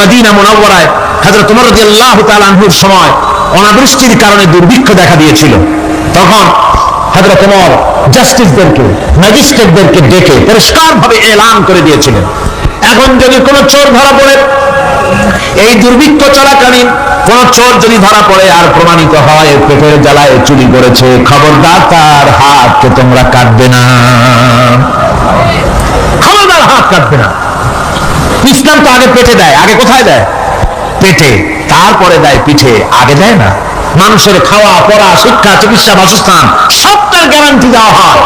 Medina মুনাওয়ারায় হযরত ওমর রাদিয়াল্লাহু তাআলা আনহুর সময় অনাবৃষ্টির কারণে দুর্ভিক্ষ দেখা দিয়েছিল। তখন হযরত ওমর জাস্টিসদেরকে, ম্যাজিস্ট্রেটদেরকে ডেকে পরিষ্কারভাবে এলান করে দিয়েছিলেন, এখন যদি কোনো চোর ধরা পড়ে, এই দুর্ভিক্ষ চলাকালীন কোন চোর যদি ধরা পড়ে আর প্রমাণিত হয় পেটের জ্বালায় চুরি করেছে, খবরদার তার হাতকে তোমরা কাটবে না, খবরদার হাত কাটবে না। ইসলাম তো আগে পেটে দেয়, আগে কোথায় দেয়? পেটে, তারপরে দেয় পিঠে, আগে দেয় না। মানুষের খাওয়া পড়া, শিক্ষা, চিকিৎসা, বাসস্থান সবটার গ্যারান্টি দেওয়া হয়।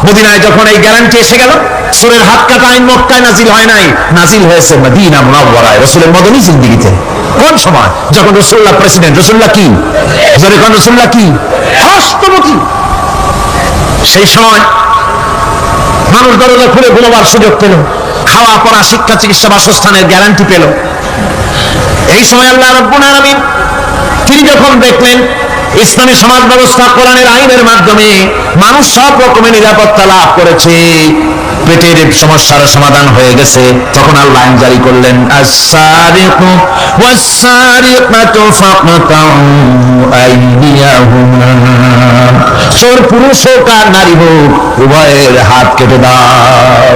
মদিনায় যখন এই গ্যারান্টি এসে গেল, চোরের হাত কাটা আইন মক্কায় নাজিল হয় নাই, নাজিল হয়েছে মদিনা মুনাওয়ারায় রাসূলের মদনী জিন্দেগিতে। কোন সময়? যখন রাসূলুল্লাহ প্রেসিডেন্ট। রাসূলুল্লাহ কি? যখন রাসূলুল্লাহ কি রাষ্ট্রপতি, সেই সময় মানুষ দরজা খুলে ঘুমাবার সুযোগ পেল, খাওয়া পড়া, শিক্ষা, চিকিৎসা, বাসস্থানের গ্যারান্টি পেল। এই সময় আল্লাহ রাব্বুল আলামিন তিনি যখন দেখলেন ইসলামী সমাজ ব্যবস্থা কোরআনের আইনের মাধ্যমে মানুষ সব রকমের নিরাপত্তা লাভ করেছে, পেটের সমস্যার সমাধান হয়ে গেছে, তখন আল্লাহ আইন জারি করলেন, আস-সারিকু ওয়াস-সারিকাতু ফাকতাউ আইদিয়াহুমা, চোর পুরুষ হোক আর নারী হোক উভয়ের হাত কেটে দাও।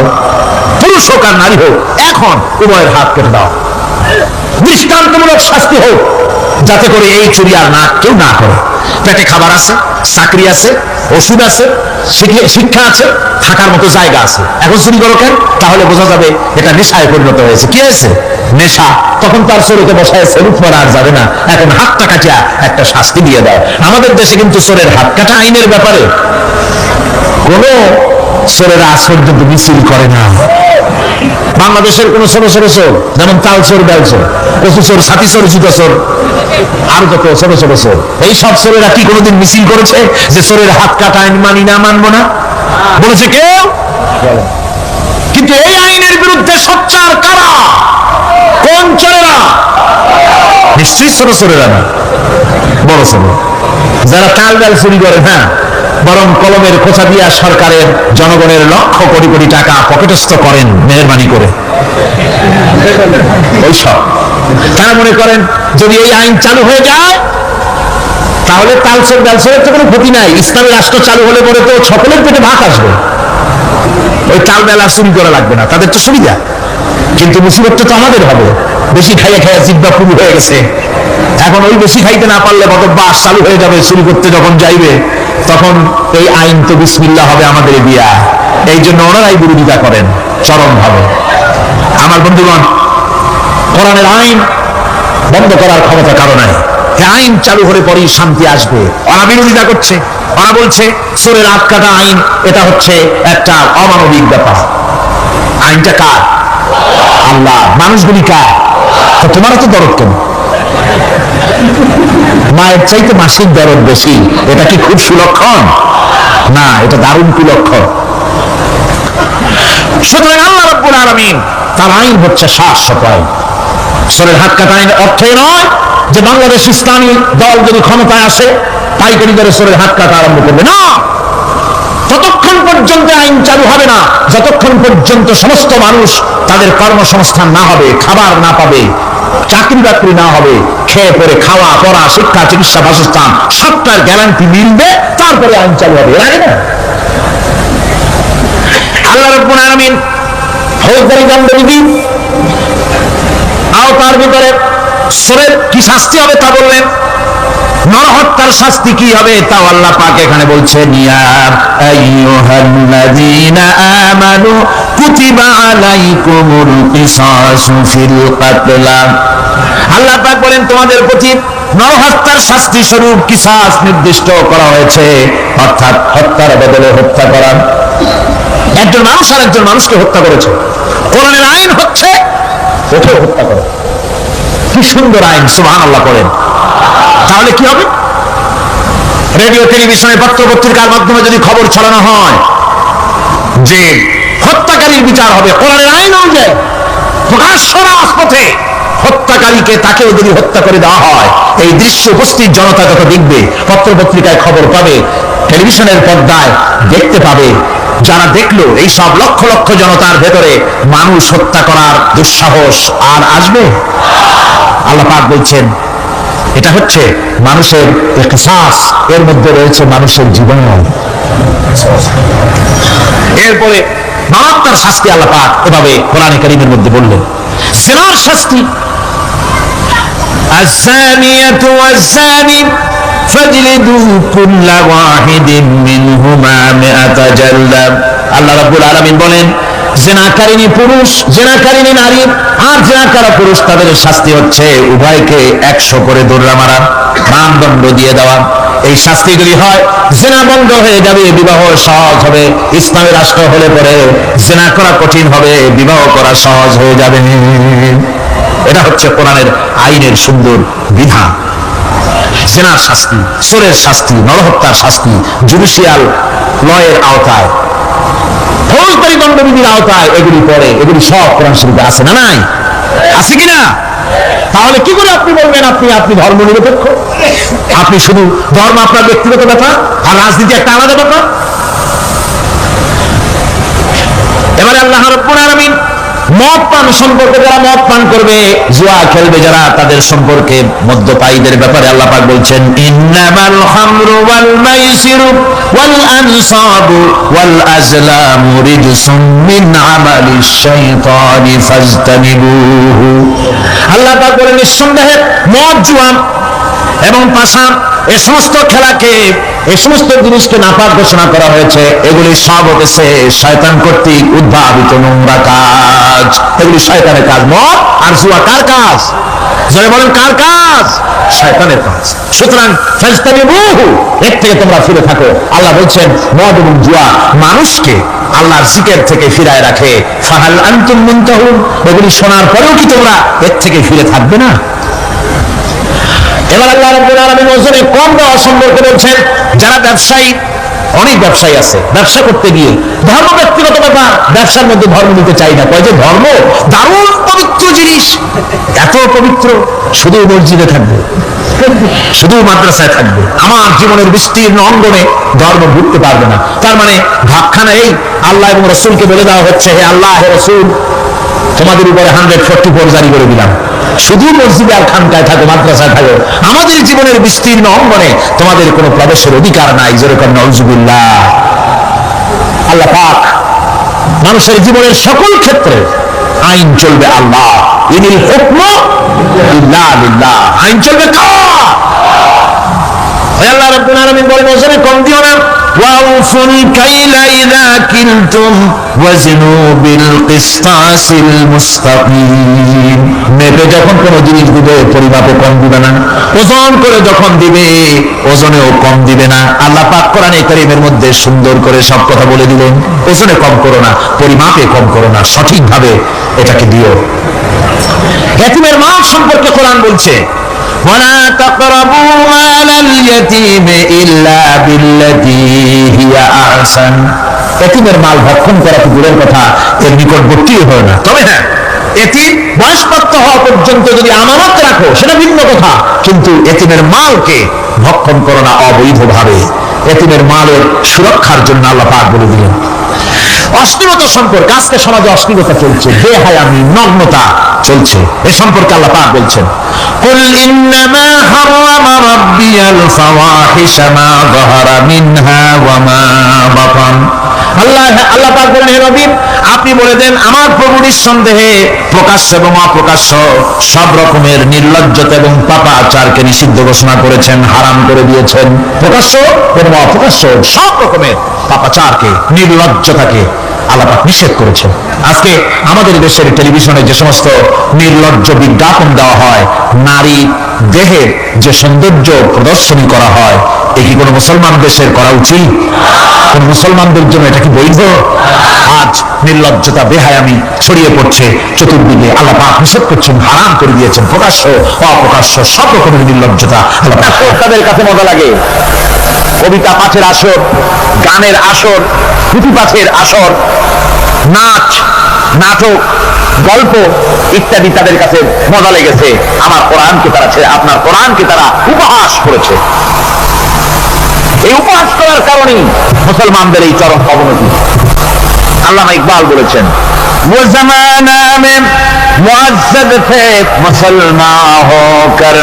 পুরুষ হোক আর নারী হোক এখন উভয়ের হাত কেটে দাও। দৃষ্টান্তমূলক শাস্তি হোক, যাতে করে এই চুরি আর না কেউ না করে। পেটে খাবার আছে, চাকরি আছে, ওষুধ আছে, শিক্ষা আছে, থাকার মতো জায়গা আছে, এখন চুরি করো কেন? তাহলে বোঝা যাবে এটা নেশায় পরিণত হয়েছে। কি হয়েছে? নেশা। তখন তার চোরকে বসায় লুট করা আর যাবে না, এখন হাতটা কাটিয়া একটা শাস্তি দিয়ে দাও। আমাদের দেশে কিন্তু চোরের হাত কাটা আইনের ব্যাপারে কোন চোরেরা আজ পর্যন্ত মিছিল করে না। বাংলাদেশের কোন ছোট ছোট চোর, যেমন তাল চোর, বেল চোর, কচু চোর, ছাতি চোর, জুতা চোর, আর কত ছোট ছোট চোর, এই সব চোরেরা কি কোনোদিন মিছিল করেছে যে চোরের হাত কাটা আইন মানি না, মানবো না? বলেছে কেউ? কিন্তু এই আইনের বিরুদ্ধে সোচ্চার কারা? কোন চোরেরা? নিশ্চয়ই ছোট চোরেরা না, বড় চোর যারা তাল বেল চুরি করে, হ্যাঁ, বরং কলমের খোঁচা দিয়া সরকারের, জনগণের লক্ষ কোটি কোটি টাকা পকেটস্থ করেন মেহেরবানি করে। ওইসব তারা মনে করেন যদি এই আইন চালু হয়ে যায় তাহলে তালচোর বেলচোরের তো কোনো ক্ষতি নাই, ইসলামী রাষ্ট্র চালু হলে পরে তো সকলের পেটে ভাত আসবে, ওই তাল বেলা চুরি করা লাগবে না, তাদের তো সুবিধা। কিন্তু মুসিবতটা তো আমাদের হবে, বেশি খাইয়ে খাইয়ে জিব্বা পুরু হয়ে গেছে। এখন ওই বেশি খাইতে না পারলে বদভ্যাস চালু হয়ে যাবে, চুরি করতে যখন যাইবে তখন এই আইন তো বিসমিল্লাহ হবে আমাদের দিয়া। এই জন্য ওনারাই বিরোধিতা করেন চরম ভাবে। আমার বন্ধুগণ, কোরআনের আইন বন্ধ করার ক্ষমতা কারো নাই। আইন চালু হলে পরেই শান্তি আসবে। ওরা বিরোধিতা করছে, ওরা বলছে চোরের হাত কাটা আইন এটা হচ্ছে একটা অমানবিক ব্যাপার। আইনটা কার? আল্লাহ। মানুষগুলি কার? তো তোমারও তো দরদ কেন? মায়ের চাইতে মাসিক দরদ বেশি, এটা কি খুব সুলক্ষণ? না, এটা দারুণ কুলক্ষণ। সুতরাং আল্লাহ রাব্বুল আলামিন তার আইন হচ্ছে শাশ্বত আইন। চোরের হাত কাটা আইন অর্থে নয় যে বাংলাদেশ ইসলামী দল যদি ক্ষমতায় আসে পাইকারি দরে চোরের হাত কাটা আরম্ভ করবে না। ততক্ষণ পর্যন্ত আইন চালু হবে না যতক্ষণ পর্যন্ত সমস্ত মানুষ তাদের কর্মসংস্থান না হবে, খাবার না পাবে, চাকরি বাকরি না হবে, খেয়ে পরে খাওয়া পড়া, শিক্ষা, চিকিৎসা, বাসস্থান সবটার গ্যারান্টি মিলবে, তারপরে আইন চালু হবে। এর আগে না। আল্লাহ রাব্বুল আলামিন ফৌজদারি দণ্ডবিধি আওতার ভিতরে চোরের কি শাস্তি হবে তা বললেন, নরহত্যার শাস্তি কি হবে তাও আল্লাহ পাক এখানে বলছেন, ইয়া আইয়ুহাল্লাযীনা আমানু কুতিবা আলাইকুমুল কিসাসু ফিল কাতলা। আল্লাহ পাক বলেন তোমাদের প্রতি নরহত্যার শাস্তি স্বরূপ কিসাস নির্দিষ্ট করা হয়েছে, অর্থাৎ হত্যার বদলে হত্যা করা। একজন মানুষ আর একজন মানুষকে হত্যা করেছে, কোরআনের আইন হচ্ছে ওকে হত্যা করা। কি সুন্দর আইন, সুবহানাল্লাহ পড়েন। তাহলে কি হবে? রেডিও, টেলিভিশনে, পত্র পত্রিকার মাধ্যমে যদি খবর ছড়ানো হয় যে হত্যাকারীর বিচার হবে কোরআনের আইন অনুযায়ী, প্রকাশ্য রাজপথে হত্যাকারীকে তাকেও যদি হত্যা করে দেওয়া হয়, এই দৃশ্য উপস্থিত জনতা যত দেখবে, পত্র পত্রিকায় খবর পাবে, টেলিভিশনের পর্দায় দেখতে পাবে, যারা দেখলো এই সব লক্ষ লক্ষ জনতার ভেতরে মানুষ হত্যা করার দুঃসাহস আর আসবে? আল্লাহ পাক বলছেন এটা হচ্ছে মানুষের ইকসাস, এর মধ্যে রয়েছে মানুষের জীবন। এরপরে মারাত্মক শাস্তি আল্লাহ পাক এভাবে কোরআনে কারীমের মধ্যে বললেন। জিনার শাস্তি, আয-যানিয়াতু ওয়াজ-যানি ফাজলিদু কুল্লা ওয়াহিদিন মিনহুমা মিআতা জালদা। আল্লাহ রাব্বুল আলামিন বলেন জিনাকারিনী পুরুষ, জিনাকারিনী নারী আর জিনাকারা পুরুষ, তাদের শাস্তি হচ্ছে উভয়কে 100 করে দৌড়া মারা, প্রাণদণ্ড দিয়ে দেওয়া। এই শাস্তি যদি হয় জিনা বন্ধ হয়ে যাবে, বিবাহ সহজ হবে। ইসলামী রাষ্ট্র হলে পরে জিনা করা কঠিন হবে, বিবাহ করা সহজ হয়ে যাবে। এটা হচ্ছে কোরআনের আইনের সুন্দর বিধান। জিনার শাস্তি, চোরের শাস্তি, নরহত্যার শাস্তি জুডিশিয়াল লয়ের আওতায়, ফৌজদারি দণ্ডবিধির আওতায় এগুলি পড়ে। এগুলি সব কোরআন শরীফে আছে না নাই? আছে কিনা? তাহলে কি করে আপনি বলবেন আপনি ধর্ম নিরপেক্ষ? আপনি শুধু ধর্ম আপনার ব্যক্তিগত ব্যাপার আর রাজনীতি একটা আলাদা ব্যাপার। এবারে আল্লাহ রাব্বুল আলামিন মদ পান সম্পর্কে, যারা মদ পান করবে, জুয়া খেলবে যারা, তাদের সম্পর্কে মদ্যপায়ীদের ব্যাপারে আল্লাহ পাক বলছেন ইন্নামাল খামরু ওয়াল মাইসিরু ওয়াল আনসাবু ওয়াল আজলামু রিজসুম মিন আমালিশ শাইতানি ফাজতানিবুহু। আল্লাহ পাক বলেন নিঃসন্দেহে মদ, জুয়া এবং পাশা, এই সমস্ত খেলাকে, এই সমস্ত জিনিসকে নাপাক ঘোষণা করা হয়েছে। এগুলি সব হচ্ছে শয়তান কর্তৃক উদ্ভাবিত নোংরা কাজ। এগুলি শয়তানের কাজ। মদ আর জুয়া কার কাজ? যারা বলেন কার কাজ? শয়তানের কাজ। সুতরাং ফাজতানিবুহু, এর থেকে তোমরা ফিরে থাকো। আল্লাহ বলছেন মদ এবং জুয়া মানুষকে আল্লাহর জিকির থেকে ফিরায় রাখে। ফাহাল আনতুম মুনতাহুন, এগুলি শোনার পরেও কি তোমরা এর থেকে ফিরে থাকবে না? এবার আল্লাহ রাব্বুল আলামিন ওজনে কম দেওয়া সম্পর্কে বলছেন, যারা ব্যবসায়ী, অনেক ব্যবসায়ী আছে, ব্যবসা করতে গিয়ে ধর্ম ব্যক্তিগত ব্যাপার, ব্যবসার মধ্যে ধর্ম নিতে চাই না। কয় যে ধর্ম দারুণ পবিত্র জিনিস, এত পবিত্র, শুধু মসজিদে থাকবে, শুধু মাদ্রাসায় থাকবে, আমার জীবনের বিস্তীর্ণ অঙ্গনে ধর্ম ঢুকতে পারবে না। তার মানে ভাবখানা এই, আল্লাহ এবং রসুলকে বলে দেওয়া হচ্ছে হে আল্লাহ, হে রসুল, তোমাদের উপরে 144 জারি করে দিলাম, শুধু মসজিদে আর খানকায় থাকো, মাদ্রাসায় থাকো, আমাদের জীবনের বিস্তীর্ণ অঙ্গনে তোমাদের কোনো প্রবেশের অধিকার নাই। যেরকম নাউজুবিল্লাহ। আল্লাহ পাক মানুষের জীবনের সকল ক্ষেত্রে আইন চলবে আল্লাহ, ইনিল হুকমু ইল্লা লিল্লাহ। আইন চলবে কার? আল্লাহ রাব্বুল আলামিন বলেন ওজনে কম দিও না। ওয়াউফুল কাইলা ইযা কিলতুম ওয়াজিনু বিল কিসতাসিল মুস্তাকিম। মেপে যখন কোন জিনিস দিবে পরিমাপে কম দিবে না, ওজন করে যখন দিবে ওজনেও কম দিবে না। আল্লাহ পাক কোরআনে কারীমের মধ্যে সুন্দর করে সব কথা বলে দিলেন। ওজনে কম করো না, পরিমাপে কম করো না, সঠিকভাবে এটাকে দিও। ইয়াতীমের মাল সম্পর্কে কোরআন বলছে ولا تقربوا مال اليتيم إلا بالتي هي أحسن। এতিমের মাল ভক্ষণ করা তো দূরের কথা, এর নিকটবর্তী হয় না। তবে হ্যাঁ, এতিম বয়সপ্রাপ্ত হওয়া পর্যন্ত যদি আমানত রাখো সেটা ভিন্ন কথা, কিন্তু এতিমের মালকে ভক্ষণ করো না অবৈধভাবে। এতিমের মালের সুরক্ষার জন্য আল্লাহ পাক বলে দিলেন। অশ্লীলতা সম্পর্কে, আজকে সমাজে অশ্লীলতা চলছে, বেহায়ামি, নগ্নতা চলছে, এ সম্পর্কে আল্লাহ পাক বলছেন কুল ইন্নামা হারামা রাব্বিয়াল ফাওয়াহিশা মা যাহারা মিনহা ওয়া মা বাতান। আল্লাহ পাক বলেন হে নবী, আপনি বলে দেন আমার প্রভু নিঃসন্দেহে প্রকাশ্য এবং অপ্রকাশ্য সব রকমের নির্লজ্জতা এবং পাপাচারকে নিষিদ্ধ ঘোষণা করেছেন, হারাম করে দিয়েছেন। প্রকাশ্য এবং অপ্রকাশ্য সব রকমের পাপাচারকে, নির্লজ্জতাকে আল্লাহ পাক নিষেধ করেছেন। আজকে আমাদের দেশের টেলিভিশনে যে সমস্ত নির্লজ্জ বিজ্ঞাপন দেওয়া হয়, নারী দেহের যে সৌন্দর্য প্রদর্শনী করা হয়, এ কি কোনো মুসলমান দেশের করা উচিত? কোন মুসলমানদের জন্য এটা কি বৈধ? আজ নির্লজ্জতা, বেহায়ামি ছড়িয়ে পড়ছে চতুর্দিকে। আল্লাহ পাক নিষেধ করছেন, হারাম করে দিয়েছেন। প্রকাশ্য অপ্রকাশ্য সব রকমের নির্লজ্জতা আল্লাহ পাক। তাদের কাছে মজা লাগে, কবিতা পাঠের আসর, গানের আসর, পুঁথি পাঠের আসর, নাচ, নাটক, গল্প ইত্যাদি তাদের কাছে মজা লেগেছে। আমার কোরআনকে তারা ছেড়ে আপনার কোরআনকে তারা উপহাস করেছে। এই উপহাস করার কারণেই মুসলমানদের এই চরম অবনতি। আল্লামা ইকবাল বলেছেন, वो जमाना में मुअज़्ज़ज़ थे मुसलमान होकर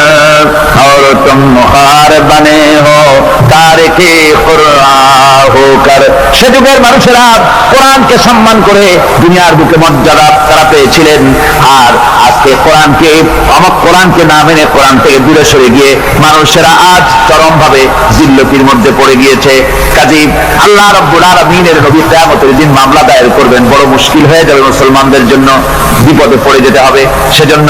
और तुम मुखार बने हो तारिके कुरान होकर। সে যুগের মানুষেরা কোরআনকে সম্মান করে দুনিয়ার বুকে মর্যাদা তারা পেয়েছিলেন, আর আজকে কোরআনকে না মেনে কোরআন থেকে দূরে সরে গিয়ে মানুষেরা আজ চরমভাবে জিল্লতির মধ্যে পড়ে গিয়েছে। কাজেই আল্লাহ রাব্বুল আলামিনের নবী কিয়ামতের দিন মামলা দায়ের করবেন, বড় মুশকিল হয়ে যাবে মুসলমানদের জন্য, বিপদে পড়ে যেতে হবে। সেজন্য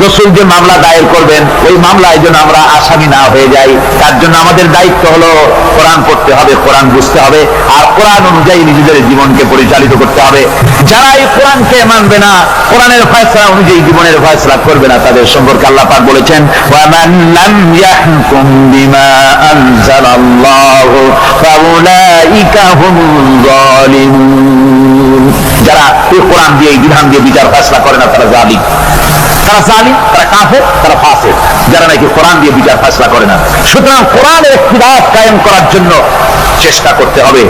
রসুল যে মামলা দায়ের করবেন ওই মামলায় যেন আমরা আসামি না হয়ে যাই, তার জন্য আমাদের দায়িত্ব হলো কোরআন পড়তে হবে, কোরআন বুঝতে হবে, আর কোরআন অনুযায়ী নিজেদের জীবনকে পরিচালিত করতে হবে। যারা এই কোরআনকে মানবে না, কোরআনের ফয়সালা অনুযায়ী জীবনের ফয়সালা করবে না, তাদের সম্পর্কে আল্লাহ পাক বলেছেন, ওয়ামান লাম ইয়াহকুম বিমা আনজালাল্লাহু ফাউলাইকা হুমুল যালিমুন। যারা এই কোরআন দিয়ে বিধান দিয়ে বিচার ফয়সালা করে না তারা জালিম, তারা কাফের, তারা ফাসিক, যারা নাকি কোরআন দিয়ে বিচার ফয়সালা করে না। সুতরাং কোরআনের ইখতিলাফ কায়েম করার জন্য চেষ্টা করতে হবে,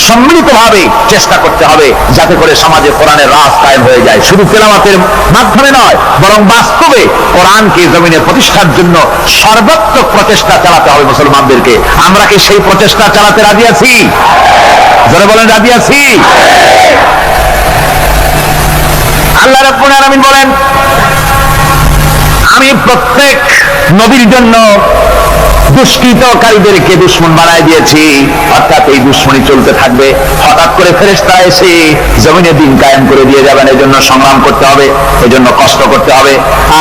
সম্মিলিতভাবে চেষ্টা করতে হবে, যাতে করে সমাজে কোরআনের রাজ কায়েম হয়ে যায়। শুধু তেলাওয়াতের মাধ্যমে নয়, বরং বাস্তবে কোরআনকে জমিনে প্রতিষ্ঠার জন্য সর্বাত্মক প্রচেষ্টা চালাতে হবে মুসলমানদেরকে। আমরা কি সেই প্রচেষ্টা চালাতে রাজি আছি? যারা বলেন রাজি আছি। আল্লাহ রাব্বুল আলামিন বলেন, আমি প্রত্যেক নবীর জন্য দুষ্কৃতকারীদেরকে দুশ্মন বানায় দিয়েছি, অর্থাৎ এই দুশ্মনী চলতে থাকবে। হঠাৎ করে ফেরেশতা এসে জমিনে দিন কায়েম করে দিয়ে যাবেন, এই জন্য সংগ্রাম করতে হবে, এই জন্য কষ্ট করতে হবে।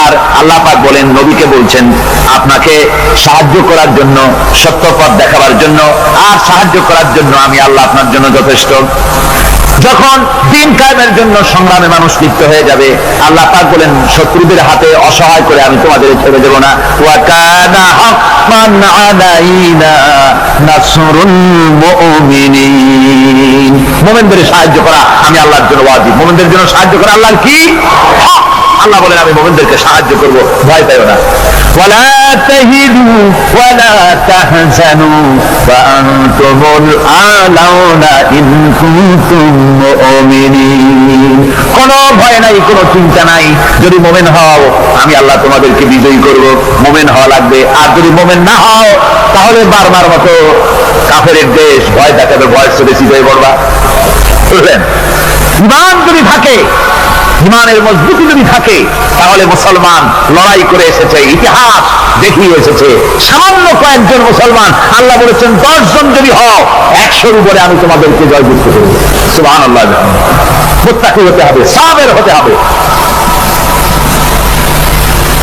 আর আল্লাহ পাক বলেন, নবীকে বলছেন, আপনাকে সাহায্য করার জন্য, সত্য পথ দেখাবার জন্য আর সাহায্য করার জন্য আমি আল্লাহ আপনার জন্য যথেষ্ট। যখন দিন কায়েমের জন্য সংগ্রামে মানুষ লিপ্ত হয়ে যাবে, আল্লাহ পাক বলেন, শত্রুদের হাতে অসহায় করে আমি তোমাদের ছেড়ে দেব না। ওয়া কানা হাক্কান আলাইনা নাসরুল মুমিনিন। মুমিনদের সাহায্য করা আমি আল্লাহর জন্য ওয়াজিব। মুমিনদের জন্য সাহায্য করা আল্লাহর কি হক। আল্লাহ বলেন, আমি মুমিনদেরকে সাহায্য করব, ভয় পাইও না। ওয়ালা তাহিনু ওয়ালা তাহজানু ওয়া আনতুমুল আলাউনা ইন কুনতুম মুমিনিন। কোনো ভয় নাই, কোনো চিন্তা নাই, যদি মুমিন হও আমি আল্লাহ তোমাদেরকে বিজয়ী করব। মুমিন হওয়া লাগবে, আর যদি মুমিন না হও তাহলে বারবার মতো কাফেরের দেশ ভয় দেখাবে, ভয় বেশি হয়ে পড়বা। বুঝলেন? ঈমান যদি থাকে, ঈমানের মজবুতি যদি থাকে, তাহলে মুসলমান লড়াই করে এসেছে, ইতিহাস দেখিয়ে এসেছে। সামান্য কয়েকজন মুসলমান, আল্লাহ বলেছেন 10 জন যদি হও 100-র উপরে আমি তোমাদেরকে জয়যুক্ত করব। সুবহানাল্লাহ। মুত্তাকি হতে হবে, সাবের হতে হবে।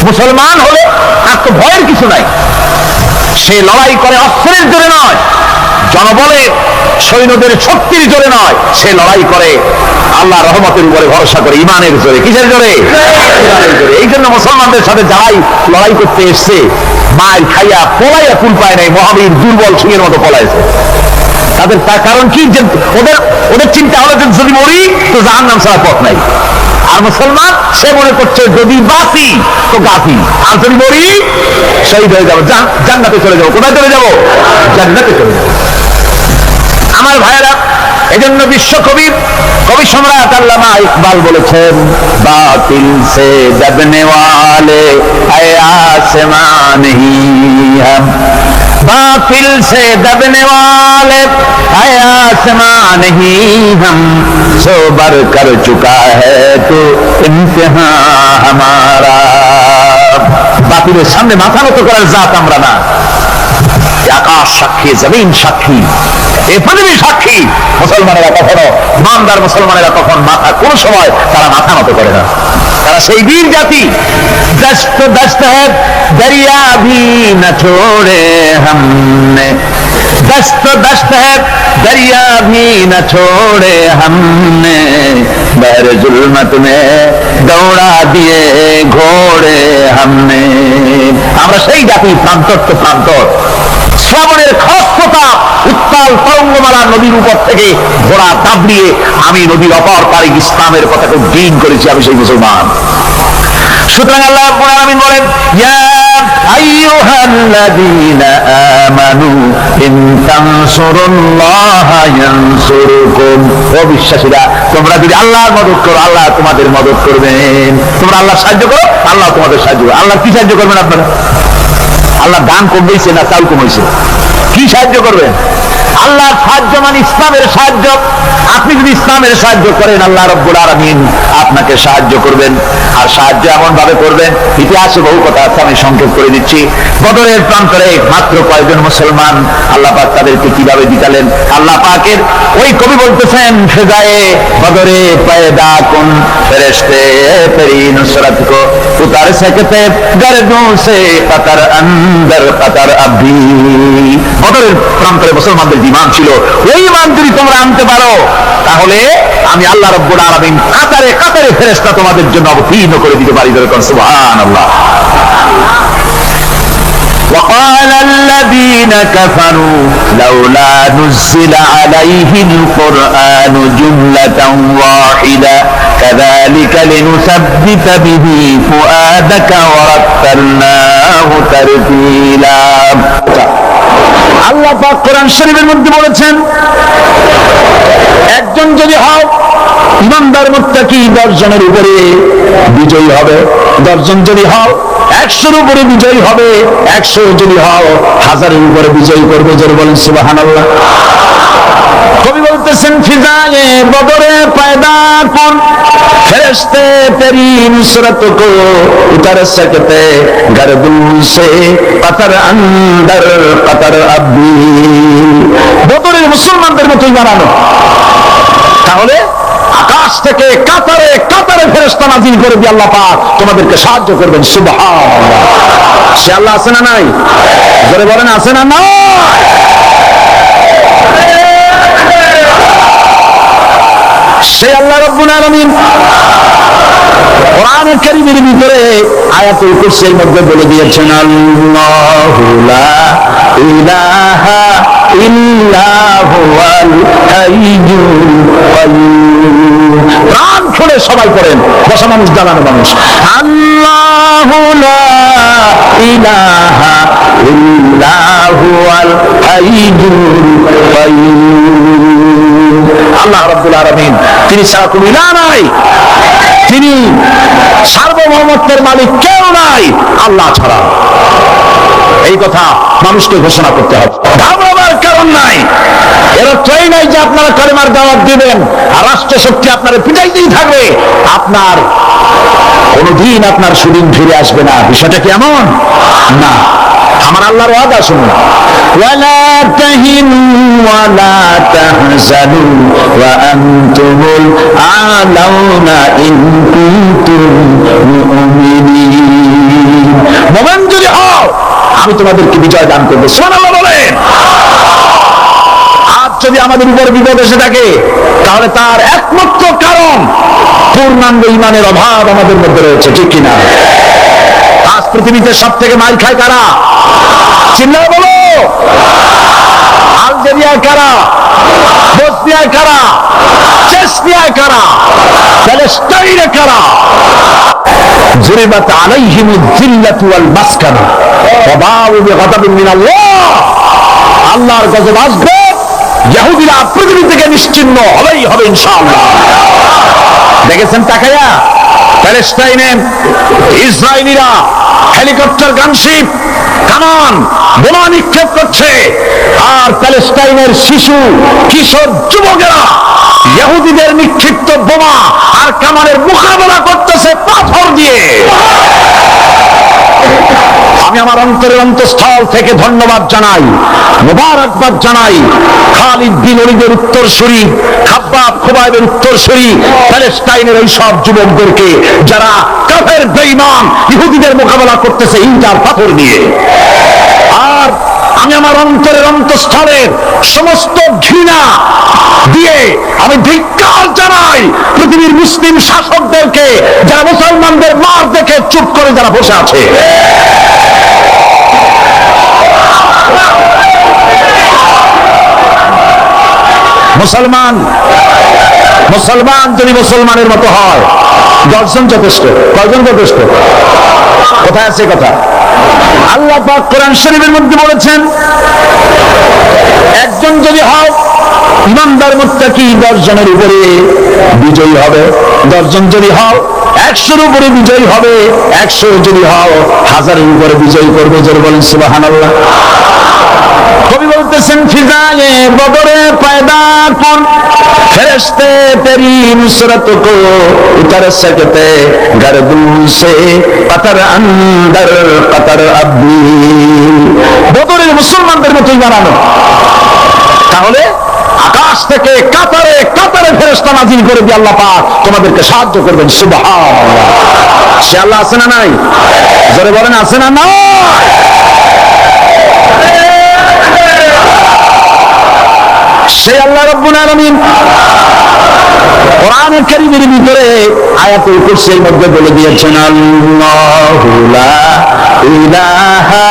মুসলমান হলে আর তো ভয়ের কিছু নাই। সে লড়াই করে অস্ত্রের জোরে নয়, জনবলের সৈন্যদের শক্তির জোরে নয়, সে লড়াই করে আল্লাহ রহমতের উপরে ভরসা করে, ইমানের জোরে। কিসের জোরে? ইমানের জোরে। এই জন্য মুসলমানদের সাথে যারাই লড়াই করতে এসছে, মার খাইয়া পলাইয়া কুল পায় নাই, মহাবীর দুর্বল সিংহের মতো পলাইছে। তাদের তার কারণ কি? যে ওদের চিন্তা হলো যে যদি মরি তো জাহান্নাম ছাড়া পথ নাই। আর মুসলমান সে মনে করছে যদি বাঁচি তো গাফি, আর যদি মরি শহীদ হয়ে যাবো, জান্নাতে চলে যাবো। কোথায় চলে যাবো? জান্নাতে চলে যাবো। আমার ভাইয়েরা, এজন্য বিশ্বকবি কবি সম্রাট আল্লামা ইকবাল বলেছেন, বাতিল সে দবনে ওয়ালে আয়ে আসমান হি হাম, বাতিল সে দবনে ওয়ালে আয়ে আসমান হি হাম, সোবার কর চুকা হ্যায় তো ইমতিহান হামারা। বাতিলের সামনে মাথা নত করার জাত আমরা না। আকাশ সাক্ষী, জমিন সাক্ষী, এই পৃথিবী সাক্ষী। মুসলমানেরা কখনো, ইমানদার মুসলমানেরা তখন মাথা, কোন সময় তারা মাথা নত করে না। তারা সেই বীর জাতি। দস্ত দস্ত হ্যায় দরিয়া ভি না ছোড়ে हमने, दस्त दस्त है दरिया भी न छोड़े हमने, बहर जुल्मत में दौड़ा दिए घोड़े हमने। আমরা সেই জাতি, প্রান্তর তো প্রান্তর। শ্রাবণের খরস্রোতা উত্তাল তরঙ্গমালা নদীর উপর থেকে ঘোড়া দাবড়িয়ে আমি নদীর অপর তারিখ ইসলামের পতাকা উড্ডীন করেছি, আমি সেই মুসলমান। সুতরাং আল্লাহ রাব্বুল আলামিন বলেন, ইয়া আইয়ুহাল্লাযীনা আমানু ইন তানসুরুল্লাহা ইয়ানসুরকুম। ও বিশ্বাসীরা, তোমরা যদি আল্লাহর মদদ করো, আল্লাহ তোমাদের মদদ করবেন। তোমরা আল্লাহ সাহায্য করো, আল্লাহ তোমাদের সাহায্য করবে। আল্লাহ কি সাহায্য করবেন আপনারা? আল্লাহ দান কমাইছে না চাল কমাইছে? কি সাহায্য করবেন? আল্লাহর সাহায্য মানে ইসলামের সাহায্য। আপনি যদি ইসলামের সাহায্য করেন, আল্লাহ রাব্বুল আলামিন আপনাকে সাহায্য করবেন। আর সাহায্য এমন ভাবে করবেন, ইতিহাসে বহু কথা আছে, আমি সংক্ষেপ করে দিচ্ছি। বদরের প্রান্তরে মাত্র কয়েকজন মুসলমান, আল্লাহ পাক তাদেরকে কিভাবে জিতালেন। আল্লাহ পাকের ওই কবি বলতেছেন, ফেজায়ে বদরে পয়দা কুন ফেরেশতে তেরি নুসরত কো উতার सकते गर्दों से कतर अंदर कतर अभी। বদরের প্রান্তরে মুসলমানদের ঈমান ছিল, ওই ঈমান যদি তোমরা আনতে পারো, তাহলে আমি আল্লাহ রাব্বুল আলামিন কাতারে কাতারে ফেরেশতা তোমাদের জন্য অবতীর্ণ করে দিতে পারি। সুবহানাল্লাহ। وقال الذين كفروا لولا نزل عليه القرآن جملة واحدة كذلك لنثبت به فؤادك ورتلناه ترتيلا। আল্লাহ পাক কোরআন শরীফের মধ্যে বলেছেন, একজন যদি হও ইমানদার মুত্তাকি 10 জনের উপরে বিজয়ী হবে। 10 জন যদি হও 100-এর উপরে বিজয়ী হবে। 100 যদি হও 1000-এর উপরে বিজয়ী করবে। জোরে বলেন সুবহানাল্লাহ। কবি বলতেছেন, ফিজায়ে বদরে পয়দা কুন ফেরেশতে তেরি নুসরত কো উতার सकते गर्दों से कतर अंदर कतर अभी। বদরের মুসলমানদের মতোই বানানো, তাহলে আকাশ থেকে কাতারে কাতারে ফেরেশতা নাযিল করে দিয়ে আল্লাহ পাক তোমাদেরকে সাহায্য করবেন। সুবহানাল্লাহ। সে আল্লাহ আছে না নাই? জোরে বলেন, আছে না নাই? সে আল্লাহ রাব্বুল আলামিন কোরআন কারীমের ভিতরে আয়াতুল কুরসির মধ্যে বলে দিয়েছেন, আল্লাহু লা ইলাহা ইল্লা হুয়াল হাইয়ুল কাইয়্যুম। প্রাণ খুলে সবাই করেন, বসা মানুষ দাঁড়ানো মানুষ। আল্লাহু লা ইলাহা ইল্লা হুয়াল হাইয়ুল কাইয়্যুম। আল্লাহ রাব্বুল আলামিন, তিনি ছাড়া কোনো ইলাহ নাই, তিনি সার্বভৌমত্বের মালিক, কেউ নাই আল্লাহ ছাড়া। এই কথা মানুষকে ঘোষণা করতে হবে, ঘাবড়াবার কারণ নাই। এর অর্থই নাই যে আপনারা কালেমার দাওয়াত দিবেন আর রাষ্ট্র শক্তি আপনারা পিটাইতেই থাকবে, আপনার কোনদিন আপনার সুদিন ফিরে আসবে না। বিষয়টা কি এমন না? আমার আল্লাহর ওয়াদা শুনুন, ওয়ালা তাহিনু ওয়ালা তাহজানু ওয়া আনতুমুল আলাউনা ইন কুনতুম মুমিনিন। মুমিন যদি হও, আমি তোমাদেরকে বিজয় দান করব। সুবহানাল্লাহ বলেন। আজ যদি আমাদের উপর বিপদ এসে থাকে, তাহলে তার একমাত্র কারণ পূর্ণাঙ্গ ঈমানের অভাব আমাদের মধ্যে রয়েছে, ঠিক কিনা? আজ পৃথিবীতে সব থেকে মার খায় কারা? চিল্লায় বলো। আলজেরিয়ায় কারা? বসনিয়ায় কারা? চেচনিয়ায় কারা? প্যালেস্টাইনে কারা? জুরিবাত আলাইহিমুয যিল্লাতু ওয়াল মাসকানা ওয়া বাউ বিগাদাবিন মিনাল্লাহ। আল্লাহর গজব আসবে, ইহুদিরা পৃথিবী থেকে নিশ্চিহ্ন হবেই হবে ইনশাআল্লাহ। দেখেছেন তাকায়া, প্যালেস্টাইনে ইসরায়েলিরা হেলিকপ্টার, গানশিপ, কামান, বোমা নিক্ষেপ করছে, আর প্যালেস্টাইনের শিশু, কিশোর, যুবকেরা ইহুদিদের নিক্ষিপ্ত বোমা আর কামানের মোকাবেলা করতেছে পাথর দিয়ে। আমি আমার অন্তরের অন্তঃস্থল থেকে ধন্যবাদ জানাই, মোবারকবাদ জানাই খালিদ বিন ওলীদের উত্তরসূরি, খাব্বাব খুবাইবের উত্তরসূরি প্যালেস্টাইনের ওই সব যুবকদেরকে, যারা কাফের বেঈমান ইহুদিদের মোকাবেলা করতেছে ইট আর পাথর দিয়ে। আর আমি আমার অন্তরের অন্তঃস্থলের সমস্ত ঘৃণা দিয়ে আমি ধিক্কার জানাই পৃথিবীর মুসলিম শাসকদেরকে, যারা মুসলমানদের মার দেখে চুপ করে যারা বসে আছে। মুসলমান যদি মুসলমানের মতো হয়, 10 জন যথেষ্ট। কয়জন যথেষ্ট? কোথায় আছে কথা? আল্লাহ পাক কোরআন শরীফের মধ্যে বলেছেন, একজন যদি হও ইমানদার মুত্তাকি 10 জনের উপরে বিজয়ী হবে। 10 জন যদি হও 100-এর উপরে বিজয়ী হবে। 100 যদি হও 1000-এর উপরে বিজয়ী করবে। জোরে বলেন সুবহানাল্লাহ। কবি বলতেছেন, ফিজায়ে বদরে পয়দা কুন ফেরেশতে তেরি নুসরত কো উতর সকতে গর্দুন সে কতর আন্দর কতর আবি। বদরের মুসলমানদের মতো ঈমান আনো, তাহলে আকাশ থেকে কাতারে কাতারে ফেরেশতা নাযিল করে দিয়ে আল্লাহ পাক তোমাদেরকে সাহায্য করবেন। সুবহানাল্লাহ। সে আল্লাহ আছে না নাই? জোরে বলেন আছে না নাই? সেই আল্লাহ রাব্বুল আলামিন কোরআনের কারীমের ভিতরে আয়াতুল কুরসির মধ্যে বলে দিয়েছেন, আল্লাহু লা ইলাহা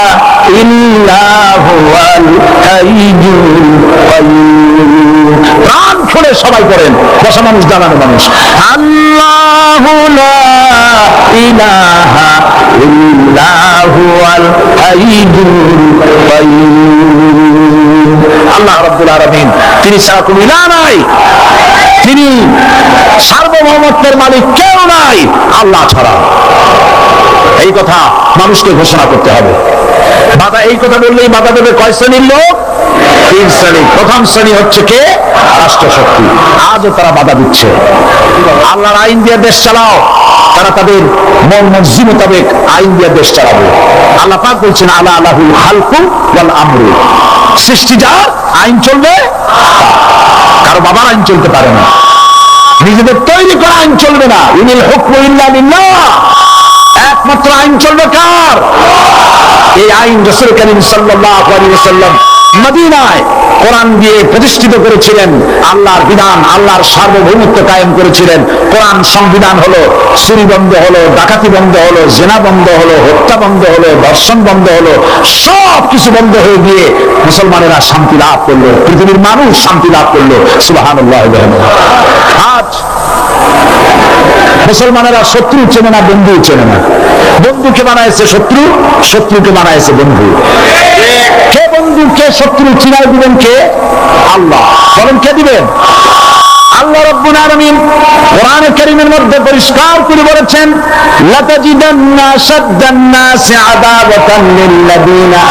ইল্লা হুয়াল হাইয়ুল কাইয়্যুম। প্রাণ খুলে সবাই পড়েন, বসা মানুষ দাঁড়ানো মানুষ। আল্লাহু লা ইলাহা ইল্লা হুয়াল হাইয়ুল কাইয়্যুম। আল্লাহ রাব্বুল আলামিন, তিনি ছাড়া কোনো ইলাহ নাই, তিনি সার্বভৌমত্বের মালিক কেউ নাই আল্লাহ ছাড়া। এই কথা মানুষকে ঘোষণা করতে হবে। বাধা, এই কথা বললেই বাধা দেবে কয় শ্রেণীর লোক? 3 শ্রেণী। প্রথম শ্রেণী হচ্ছে কে? রাষ্ট্রশক্তি। আজও তারা বাধা দিচ্ছে। আল্লাহর আইন দিয়ে দেশ চালাও, তারা তাদের মন মর্জি মোতাবেক আইন দিয়ে দেশ চালাবে। আল্লাহ পাক বলছেন, আলা আলাহুল খালকু ওয়াল আমরু। সৃষ্টি যার, আইন চলবে। কারো বাবার আইন চলতে পারে না, নিজেদের তৈরি করা আইন চলবে না। ইনিল হুকমু ইল্লা লিল্লাহ। একমাত্র আইন চলবে কার? এই আইন রাসূল করিম সাল্লাল্লাহু আলাইহি ওয়াসাল্লাম মদিনায় কোরআন দিয়ে প্রতিষ্ঠিত করেছিলেন। আল্লাহর বিধান, আল্লাহর সার্বভৌমত্ব কায়েম করেছিলেন। কোরআন সংবিধান হলো, চুরি বন্ধ হলো, ডাকাতি বন্ধ হলো, জিনা বন্ধ হলো, হত্যা বন্ধ হলো, ধর্ষণ বন্ধ হলো, সব কিছু বন্ধ হয়ে গিয়ে মুসলমানেরা শান্তি লাভ করলো, পৃথিবীর মানুষ শান্তি লাভ করলো। সুবহানাল্লাহ। আজ মুসলমানেরা শত্রু চেনে না, বন্ধু চেনে না। বন্ধুকে বানাইছে শত্রু, শত্রুকে বানাইছে বন্ধু। কে বন্ধু কে শত্রু চিনাই দিবেন কে? আল্লাহ। বলেন কে দিবেন? আল্লাহ রাব্বুল আলামিন কোরআনে কারীমের মধ্যে পরিষ্কার করে বলেছেন, লাতাজিদান্না শাদ্দান নাসি আদাওয়াতান লিল্লাযিনা